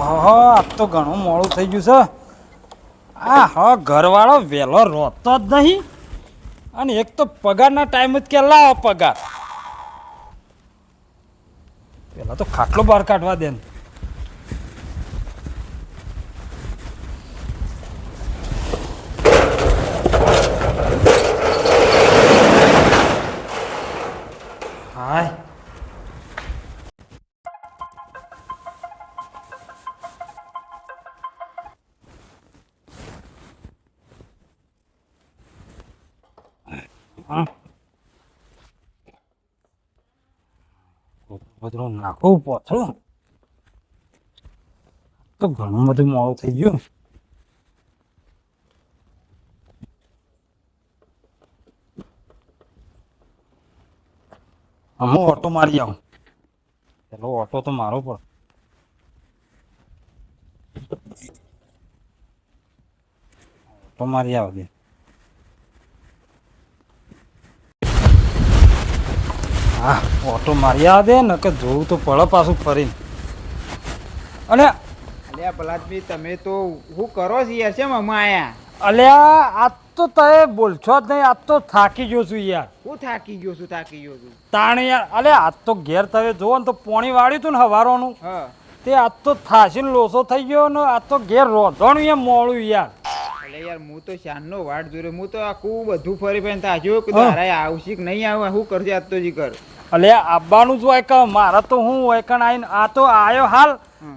આજ તો ઘણું મોડું થઈ ગયું છે. ઘરવાળો વહેલો રોતો જ નહીં અને એક તો પગારના ટાઈમ જ કે લાવો પગાર. પેલા તો ખાટલો બહાર કાઢવા દે ને. હાય બધું નાખવું પોથરું તો ઘણું બધું મોડું થઈ ગયું. હું ઓટો મારી આવું. પેલો ઓટો તો મારો પણ ઓટો મારી આવ દે. હા ઓટો મારી આવ દે ને કે જોવું તો પડે પાછું ફરીને. અને અલ્યા પલાદભાઈ તમે તો શું કરો છો યાર? શેમ અમે આયા? અલ્યા આજ તો તમે બોલશો જ નહીં. આજ તો થાકી ગયો છું યાર. હું થાકી ગયો છું તાણે યાર. અલ્યા આજ તો ઘેર તમે જોવો ને તો પોણી વાળ્યું હતું ને હવારોનું હા તે આજ તો થાસીને લોસો થઈ ગયો ને આજ તો ઘેર રોધણું એમ મોડું યાર. એટલે યાર હું તો શાનનો વાટ જોયો. હું તો આખું બધું ફરી ફરીને થાક્યો કે તારા આવશે કે નહીં આવે શું કરશે આજ તો જી કર. અલ્યા આવવાનું જ હોય કે મારે તો હું હોય કણ આવીને આ તો આવ્યો હાલ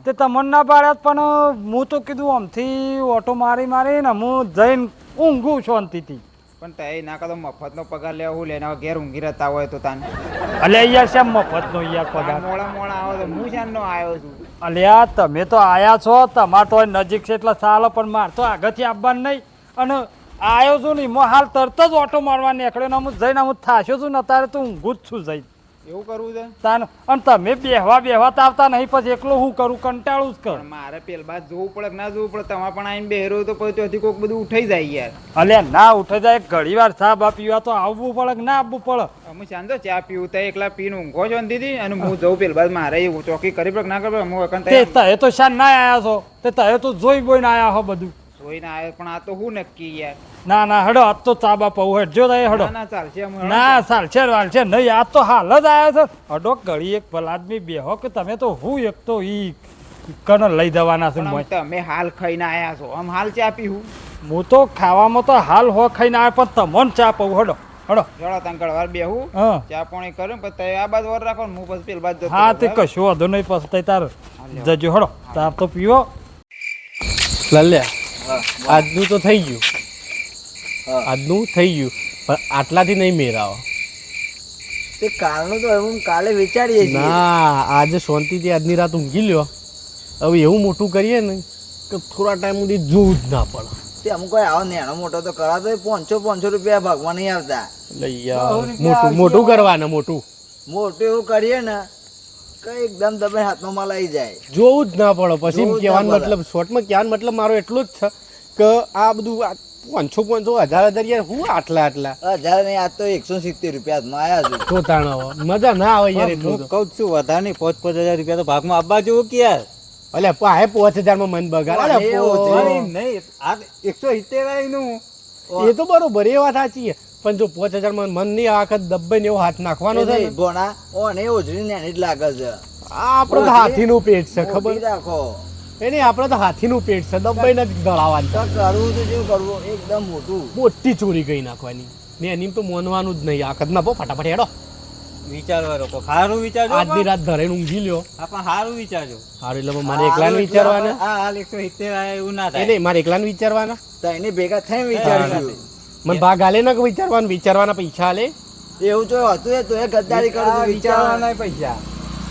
તે તમને ના પાડ્યા પણ હું તો કીધું આમથી ઓટો મારીને હું જઈને ઊંઘું શાંતિથી. પણ તે ના કાં તો મફતનો પગાર લેવા હું લેના ઘેર ઊંઘી રહેતા હોય તો તાને. અલ્યા યાર શેમ મફતનો યાર પગાર? મોડા આવે તો હું શાનનો આવ્યો છું. અલ્યા તમે તો આયા છો, તમારે તો નજીક છે એટલે ચાલો, પણ મારે તો આગળથી આવવાનું નહીં. અને આવ્યો છું ને એમાં હાલ તરત જ ઓટો મારવા નીકળ્યો ને હું જઈને હું થાશ્યો છું ને અત્યારે તો ઊંઘું જ છું જઈને. એવું કરવું છે તાન? અને તમે બેહવા તો આવતા નહીં, પછી એકલો હું કરું? કંટાળું જ કર. મારે પેલ બાદ જોવું પડે કે ના જોવું પડે? તમારે પણ આવીને બેહરો તો પછી ત્યાંથી કોઈક બધું ઉઠાઈ જાય યાર. અલ્યા ના ઉઠે જાય. ઘડી વાર ચા બા પીવા તો આવવું પડે કે ના આવવું પડે? અમે શાંતો ચા પીવું તો એકલા પીને ઊંઘો છો દીધી અને હું જઉં પેલ બાદ મારે ચોકી કરી પડે ના કરે. હું તે તો શાન ના આયા છો, તે તમે તો જોઈ બોઈને આયા હો બધું. જોઈને આવ્યો પણ આ તો હું નક્કી યાર. ના હડો આજ તો ચા બા પવું હેડ જો તમે હડો. ના ચાલશે ના ચાલશે નહીં. આજ તો હાલ જ આવ્યા છે. હડો ઘડી એક ભલા આદમી બેહો કે તમે તો હું એક તો ઈ કને લઈ જવાના છું. તમે હાલ ખાઈને આયા છો, આમ હાલ ચા પીવું? હું તો ખાવામાં તો હાલ હો ખાઈને આવ્યા પણ તમને ચા પવું. હડો જોડો તને ગળવાર બેહું ચા પાણી કર્યું પછી આ બાદ વર રાખો હું પછી પેલ બાદ જતો. હા તે કશું વાંધો નહીં. પછી તાર જજો હડો ચા તો પીવો. લલ્યા આજનું તો થઈ ગયું, આજનું થઈ ગયું, પણ આટલાથી નહીં મેરાવો. તે કાલનું તો હું કાલે વિચારીએ છીએ. ના આજે શાંતિથી આજની રાત ઊંઘી લ્યો. હવે એવું મોટું કરીએ ને કે થોડા ટાઈમ સુધી જોવું જ ના પડે. તે અમુક કોઈ આવો નેનો મોટો તો કરાતો 500 રૂપિયા ભાગવા નહીં આવતા. એટલે યાર મોટું કરવાના મોટું એવું કરીએ ને કે એકદમ તમે હાથમાં માલ આવી જાય. જોવું જ ના પડે. પછી કહેવાનો મતલબ શોર્ટમાં કહેવાનો મતલબ મારો એટલો જ છે કે આ બધું 500 1000 યાર હું આટલા 1000 નહીં, આજ તો 170 રૂપિયા હાથમાં આવ્યા છે. તો તાણ મજા ના આવે યાર. એટલું હું કહું છું વધારે નહીં, 5,000 રૂપિયા તો ભાગમાં આપવા જેવું કે યાર. અલ્યા પાહે 5000 માં મન બગાડ. નહીં આ 170 નું એ તો બરોબર, એ વાત સાચી છે. પણ જો 5000 માં મન નહીં આ વખત દબ્બાઈને એવો હાથ નાખવાનો છે ને ભોણા ઓને ઓજરી ને જ લાગે છે. આપણે તો હાથીનું પેટ છે ખબર રાખો. એને આપણે તો હાથીનું પેટ છે, દબાઈને જ દળાવવાનું. કરવું તો જેવું કરવું એકદમ મોટું મોટી ચોરી કરી નાખવાની ને એની તો મોનવાનું જ નહીં. આ કદના બહુ ફટાફટ હેડો વિચારવા રોકો. સારું વિચારજો. આજની રાત ધરેને ઊંઘી લ્યો. પણ સારું વિચારજો. સારું એટલે મારે એકલાને વિચારવાના. હાલ 170 આયા એવું ના થાય. એટલે મારે એકલાને વિચારવાના. તો એને ભેગા થઈને વિચારીશું. મને ભાગ હાલે ને વિચારવાના પૈસા હાલે એવું જો હતું તો એ ગદ્દારી કરું વિચારવાના પૈસા.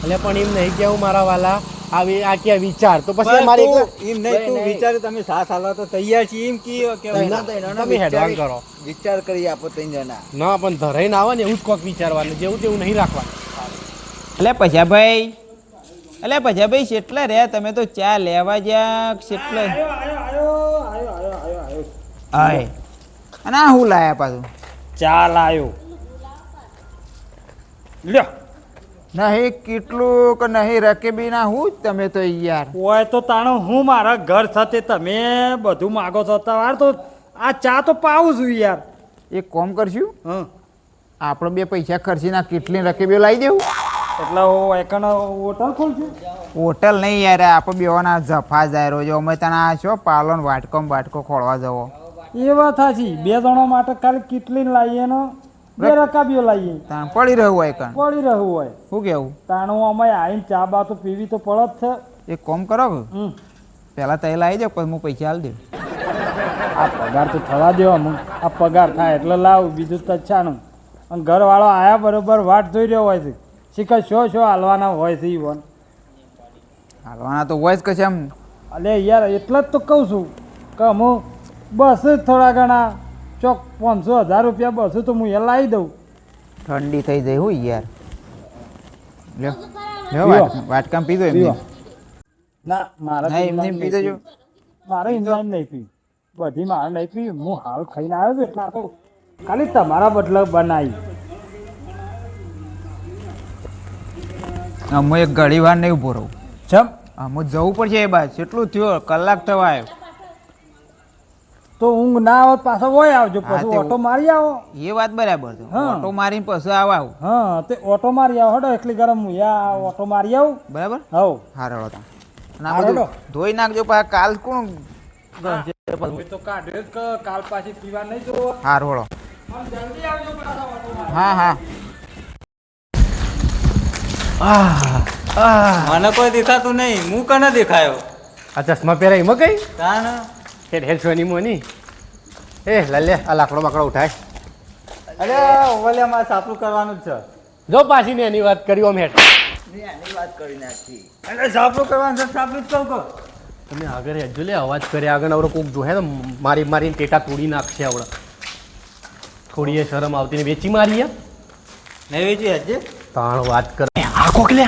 એટલે પણ એમ નહીં કેવું મારા વાલા આવે આ કે વિચાર તો પછી મારે એમ નહીં તું વિચાર. તમે સાથ હાલવા તો તૈયાર છીએ એમ તમે હેડવાન કરો. વિચાર કરી આપો 3 જણા. ના પણ ધરાઈને આવે ને એવું જ કોક વિચારવાનું, જેવું તેવું નહીં રાખવાનું. એટલે પૈસાભાઈ કેટલા રહ્યા? તમે તો ચા લેવા જ્યાં કેટલે આય અને આ હું લાયા પાછું? ચા લાયો લ્યો. નહીં કેટલું કે નહીં રકેબી ના હું જ તમે તો યાર હોય તો તાણો હું મારા ઘર સાથે તમે બધું માગો છો તમારે તો આ ચા તો પાવું છું યાર. એક કોમ કરશું હં આપણે બે પૈસા ખર્ચીના કેટલી રકેબીઓ લાવી દેવું એટલે હું એકણ હોટલ ખોલશું. હોટલ નહીં યાર આપણે બેવાના જફા જાય રોજ અમે તને આ છો પાલોન વાટકો ખોળવા જવો એ વાત સાચી 2 જણો માટે ખાલી કેટલી લાવીએ ને 2 રકાબીઓ લાવીએ તાણ પડી રહ્યું હોય કણ પડી રહ્યું હોય શું કેવું તાણું અમે આવીને ચા બા તો પીવી તો પડે જ છે. એક કોમ કરો કે હમ પહેલાં તય લાવી દો પછી હું પૈસા આલી દઉં આ પગાર તો થવા દો અમુક આ પગાર થાય એટલે લાવ બીજું તો છાનું અને ઘરવાળો આયા બરોબર વાટ જોઈ રહ્યો હોય છે શીખર શો હાલવાના હોય છે ઈવન હાલવાના તો હોય જ કશે એમ અલે યાર એટલે જ તો કહું છું કે હું બસ જ થોડા ઘણા ચોક 500,000 રૂપિયા બસ તો હું એ લાવી દઉં. ઠંડી થઈ જાય હોય યાર લ્યો લ્યો પીવો. વાટકામ પીધો એમ પીવો. ના મારે ના એમને એમ પી દેજો મારે ઇન્જાઇન નહીં પી બધી મારે નહીં પી હું હાલ ખાઈને આવ્યો છું એટલે આ તો ખાલી તમારા બદલે બનાવી. અમે એક ઘડી વાર નહીં ઊભો રહું ચમ અમે જવું પડશે એ બાદ કેટલું થયું કલાક થવા આવ્યો તો ઊંઘ ના આવે પાછો હોય આવજો હા, પછી તે ઓટો મારી આવો. એ વાત બરાબર છે હા. ઓટો મારીને પછી આવું હા તે ઓટો મારી આવો હડો એટલી ગરમ હું યા ઓટો મારી આવું. બરાબર હવ હારો હતા અને આ હારો બધું લો. ધોઈ નાખજો પાછા કાલ કોણ તો કાઢ્યો જ કે કાલ પાછી પીવા નહીં જોવો. હાર હોળો જલ્દી આવજો પાછા ઓટો મારી. હા હા મને કોઈ દેખાતું નહીં હું કને દેખાયો આ ચશ્મા પહેરાય એમાં કઈ તાન હેડ હેડ સોની મોની એ લાલે આ લાકડો બાકડો ઉઠાય અરે ઓવલે મારે સાપરું કરવાનું જ છે. જો પાછી ને એની વાત કરી ઓમ હેડ મેં આની વાત કરી નાખી અરે સાપરું કરવાનું છે સાપરું જ કહું કહો. તમે આગળ હેડજો લે અવાજ કરે આગળ આવડે કોક જોહે તો મારીને ટેટા તોડી નાખશે આવડે થોડી એ શરમ આવતી ને વેચી મારી નહીં વેચી હજે તાણ વાત કરે આ કોક લે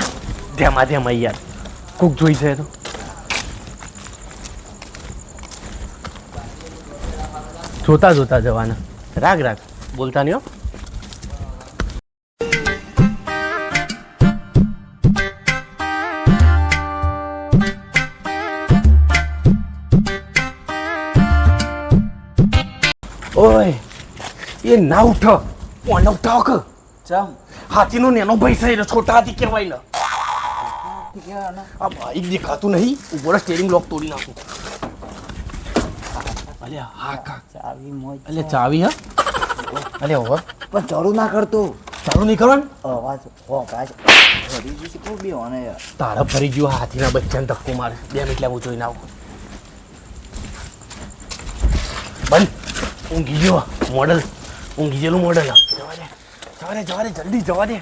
ધ્યામાં યાર કોક જોઈ છે તો જોતા જવાના રાગ બોલતા નહીં હો. ઓય એ ના ઉઠ કોને ઉઠાવ કે ચમ હાથીનો નેનો ભાઈ છે એટલે છોટા હાથી કહેવાય ને આ બાઈક દેખાતું નહીં ઉપર સ્ટેરિંગ લોક તોડી નાખું અલે હા કા ચાવી મોજ અલે ચાવી હા અલે હવે પણ ચડું ના કરતો ચાલુ નહીં કરવાનું અવાજ હોકાશ ફરી જશે કોઈ બી હોને યાર તારા ફરી ગયો હાથીના બચ્ચાને ધક્કો મારે 2 મિનિટ લે હું જોઈને આવું બંધ ઊંઘી ગયો મોડલ ઊંઘી ગયેલું મોડલ જવા દે જલ્દી જવા દે